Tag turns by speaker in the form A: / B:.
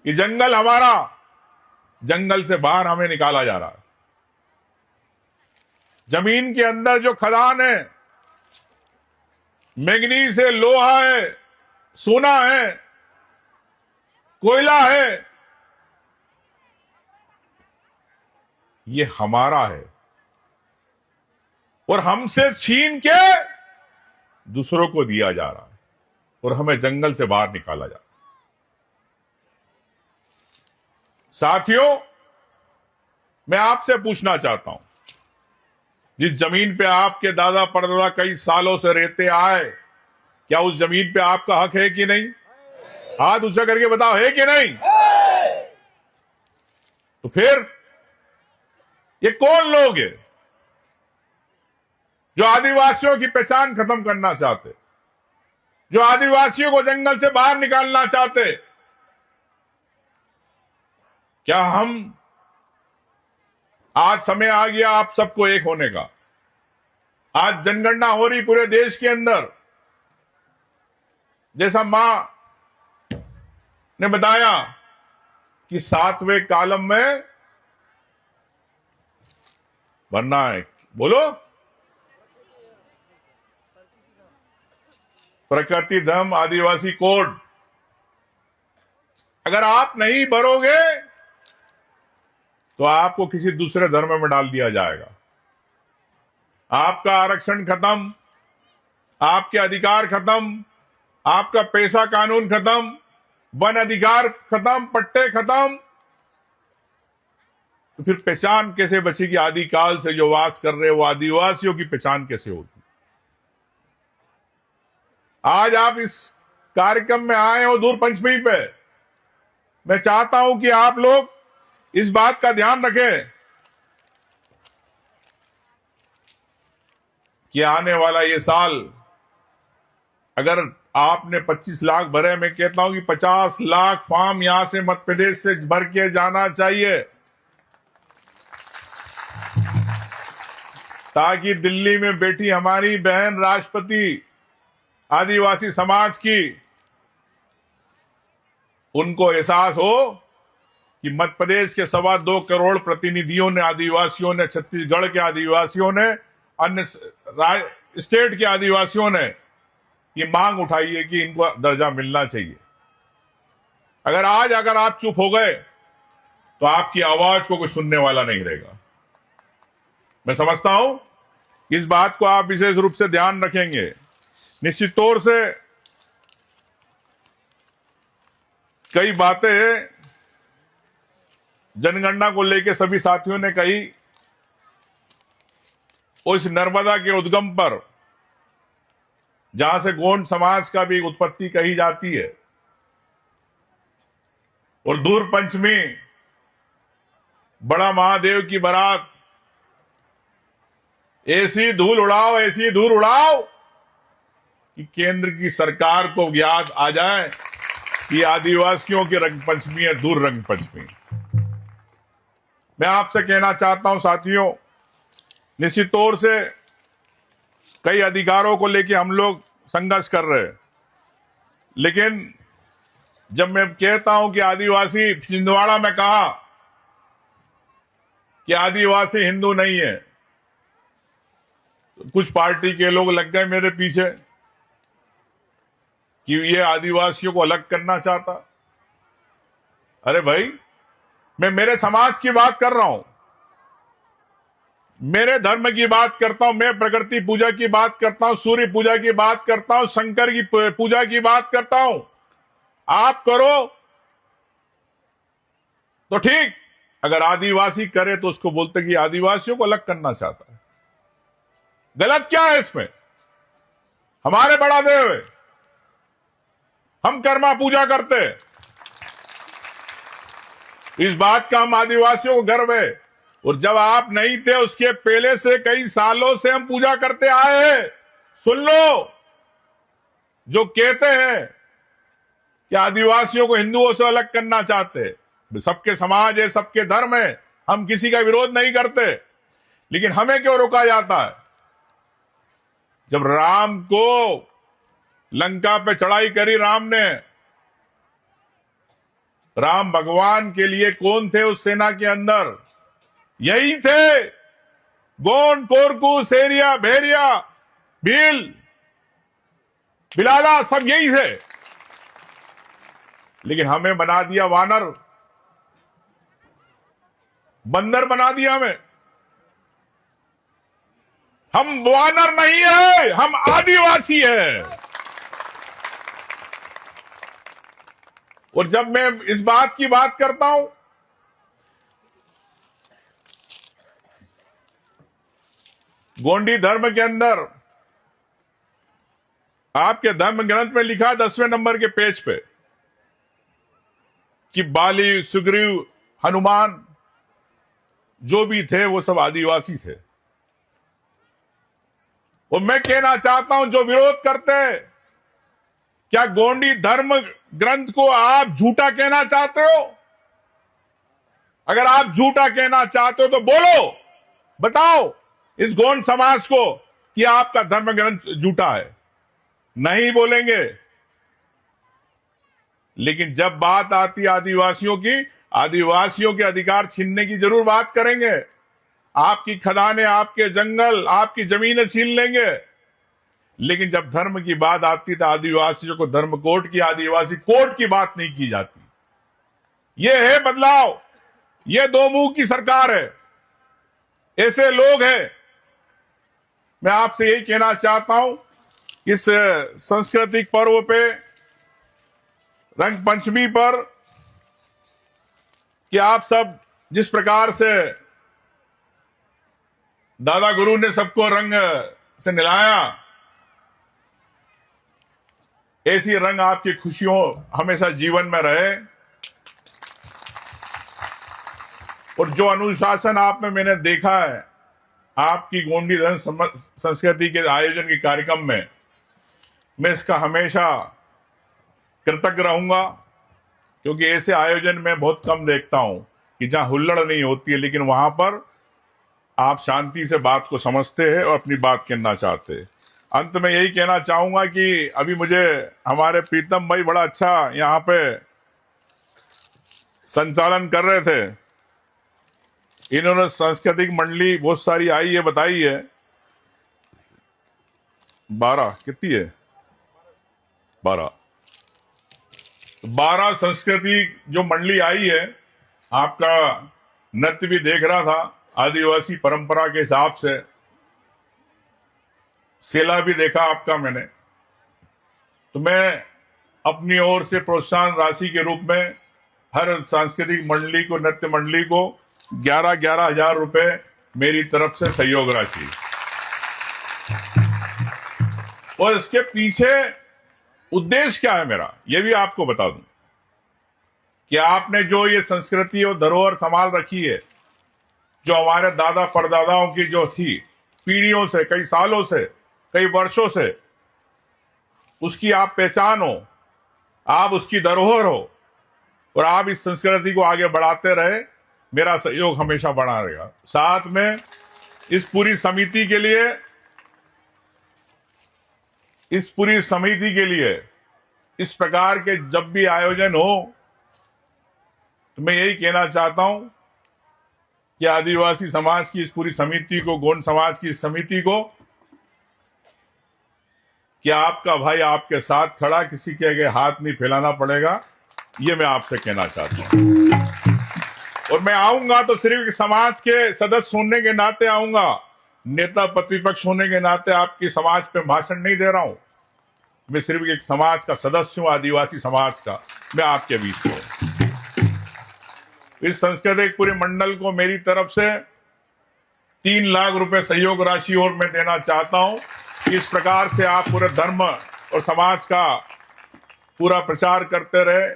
A: कि जंगल हमारा, जंगल से बाहर हमें निकाला जा रहा है। जमीन के अंदर जो खदान है, मैंगनीज है, लोहा है, सोना है, कोयला है, ये हमारा है और हमसे छीन के दूसरों को दिया जा रहा है और हमें जंगल से बाहर निकाला जा रहा है। साथियों, मैं आपसे पूछना चाहता हूं, जिस जमीन पे आपके दादा परदादा कई सालों से रहते आए, क्या उस जमीन पे आपका हक है कि नहीं? हाथ ऊंचा करके बताओ, है कि नहीं? तो फिर ये कौन लोग हैं जो आदिवासियों की पहचान खत्म करना चाहते, जो आदिवासियों को जंगल से बाहर निकालना चाहते? क्या हम, आज समय आ गया आप सबको एक होने का। आज जनगणना हो रही पूरे देश के अंदर, जैसा मां ने बताया कि 7वें कॉलम में भरना है, बोलो, प्रकृति धर्म आदिवासी कोड। अगर आप नहीं भरोगे तो आपको किसी दूसरे धर्म में डाल दिया जाएगा। आपका आरक्षण खत्म, आपके अधिकार खत्म, आपका पैसा कानून खत्म, वन अधिकार खत्म, पट्टे खत्म। तो फिर पहचान कैसे बचेगी? आदिकाल से जो वास कर रहे वो आदिवासियों की पहचान कैसे होगी? आज आप इस कार्यक्रम में आए हो दूर पंचमी पे, मैं चाहता हूं कि आप लोग इस बात का ध्यान रखें कि आने वाला ये साल, अगर आपने 25 लाख भरे, मैं कहता हूं कि 50 लाख फॉर्म यहां से मध्य प्रदेश से भर के जाना चाहिए, ताकि दिल्ली में बैठी हमारी बहन राष्ट्रपति आदिवासी समाज की, उनको एहसास हो कि मध्य प्रदेश के 2.25 करोड़ प्रतिनिधियों ने, आदिवासियों ने, छत्तीसगढ़ के आदिवासियों ने, अन्य स्टेट के आदिवासियों ने ये मांग उठाई है कि इनको दर्जा मिलना चाहिए। अगर आप चुप हो गए तो आपकी आवाज को कोई सुनने वाला नहीं रहेगा। मैं समझता हूं इस बात को आप विशेष रूप से ध्यान रखेंगे। निश्चित तौर से कई बातें जनगणना को लेकर सभी साथियों ने कही। उस नर्मदा के उद्गम पर, जहां से गोंड समाज का भी उत्पत्ति कही जाती है, और दूर पंचमी, बड़ा महादेव की बारात, ऐसी धूल उड़ाओ कि केंद्र की सरकार को याद आ जाए कि आदिवासियों की रंग पंचमी है, दूर रंग पंचमी। मैं आपसे कहना चाहता हूं साथियों, निश्चित तौर से कई अधिकारों को लेकर हम लोग संघर्ष कर रहे हैं, लेकिन जब मैं कहता हूं कि आदिवासी, छिंदवाड़ा में कहा कि आदिवासी हिंदू नहीं है, तो कुछ पार्टी के लोग लग गए मेरे पीछे कि ये आदिवासियों को अलग करना चाहता। अरे भाई, मैं मेरे समाज की बात कर रहा हूं, मेरे धर्म की बात करता हूं, मैं प्रकृति पूजा की बात करता हूं, सूर्य पूजा की बात करता हूं, शंकर की पूजा की बात करता हूं। आप करो तो ठीक, अगर आदिवासी करे तो उसको बोलते कि आदिवासियों को अलग करना चाहता है। गलत क्या है इसमें? हमारे बड़ा देव है, हम कर्मा पूजा करते हैं, इस बात का हम आदिवासियों को गर्व है। और जब आप नहीं थे उसके पहले से कई सालों से हम पूजा करते आए हैं। सुन लो, जो कहते हैं कि आदिवासियों को हिंदुओं से अलग करना चाहते हैं, सबके समाज है, सबके धर्म है, हम किसी का विरोध नहीं करते, लेकिन हमें क्यों रोका जाता है? जब राम को लंका पे चढ़ाई करी राम ने, राम भगवान के लिए कौन थे उस सेना के अंदर? यही थे। गोंड, कोरकू, सेरिया, भेरिया, भील, बिलाला, सब यही थे। लेकिन हमें बना दिया वानर, बंदर बना दिया हमें। हम वानर नहीं है, हम आदिवासी है। और जब मैं इस बात की बात करता हूं, गोंडी धर्म के अंदर आपके धर्म ग्रंथ में लिखा 10वें नंबर के पेज पे कि बाली, सुग्रीव, हनुमान जो भी थे वो सब आदिवासी थे। और मैं कहना चाहता हूं जो विरोध करते हैं, क्या गोंडी धर्म ग्रंथ को आप झूठा कहना चाहते हो? अगर आप झूठा कहना चाहते हो तो बोलो, बताओ इस गोंड समाज को कि आपका धर्म ग्रंथ झूठा है। नहीं बोलेंगे। लेकिन जब बात आती है आदिवासियों की, आदिवासियों के अधिकार छीनने की जरूर बात करेंगे। आपकी खदानें, आपके जंगल, आपकी जमीनें छीन लेंगे। लेकिन जब धर्म की बात आती है तो आदिवासियों को धर्म कोड की, आदिवासी कोड की बात नहीं की जाती। यह है बदलाव। यह दो मुंह की सरकार है। ऐसे लोग हैं। मैं आपसे यही कहना चाहता हूं, इस सांस्कृतिक पर्व पे, रंग पंचमी पर, कि आप सब जिस प्रकार से दादा गुरु ने सबको रंग से नहलाया, ऐसी रंग आपकी खुशियों हमेशा जीवन में रहे। और जो अनुशासन आप में मैंने देखा है आपकी गोंडी धर्म संस्कृति के आयोजन के कार्यक्रम में, मैं इसका हमेशा कृतज्ञ रहूंगा। क्योंकि ऐसे आयोजन में बहुत कम देखता हूं कि जहां हुल्लड़ नहीं होती है, लेकिन वहां पर आप शांति से बात को समझते हैं और अपनी बात कहना चाहते हैं। अंत में यही कहना चाहूंगा कि अभी मुझे हमारे प्रीतम भाई बड़ा अच्छा यहां पे संचालन कर रहे थे। इन्होंने सांस्कृतिक मंडली बहुत सारी आई है, बताई है। 12 कितनी है? 12 संस्कृति जो मंडली आई है। आपका नृत्य भी देख रहा था आदिवासी परंपरा के हिसाब से। सेला भी देखा आपका मैंने। तो मैं अपनी ओर से प्रोत्साहन राशि के रूप में हर सांस्कृतिक मंडली को, नृत्य मंडली को 11-11 हजार रुपए मेरी तरफ से सहयोग राशि। और इसके पीछे उद्देश्य क्या है मेरा, यह भी आपको बता दूं कि आपने जो ये संस्कृति और धरोहर संभाल रखी है, जो हमारे दादा परदादाओं की जो थी पीढ़ियों से, कई सालों से, कई वर्षों से, उसकी आप पहचान हो, आप उसकी धरोहर हो और आप इस संस्कृति को आगे बढ़ाते रहे। मेरा सहयोग हमेशा बना रहेगा। साथ में इस पूरी समिति के लिए इस प्रकार के जब भी आयोजन हो, तो मैं यही कहना चाहता हूं कि आदिवासी समाज की इस पूरी समिति को, गोंड समाज की इस समिति को, कि आपका भाई आपके साथ खड़ा, किसी के आगे हाथ नहीं फैलाना पड़ेगा। ये मैं आपसे कहना चाहता हूं। और मैं आऊंगा तो सिर्फ समाज के सदस्य होने के नाते आऊंगा, नेता प्रतिपक्ष होने के नाते आपकी समाज पे भाषण नहीं दे रहा हूं। मैं सिर्फ एक समाज का सदस्य हूं, आदिवासी समाज का। मैं आपके बीच हूं। इस सांस्कृतिक पूरे मंडल को मेरी तरफ से 3 लाख रुपए सहयोग राशि और मैं देना चाहता हूं। इस प्रकार से आप पूरे धर्म और समाज का पूरा प्रचार करते रहे।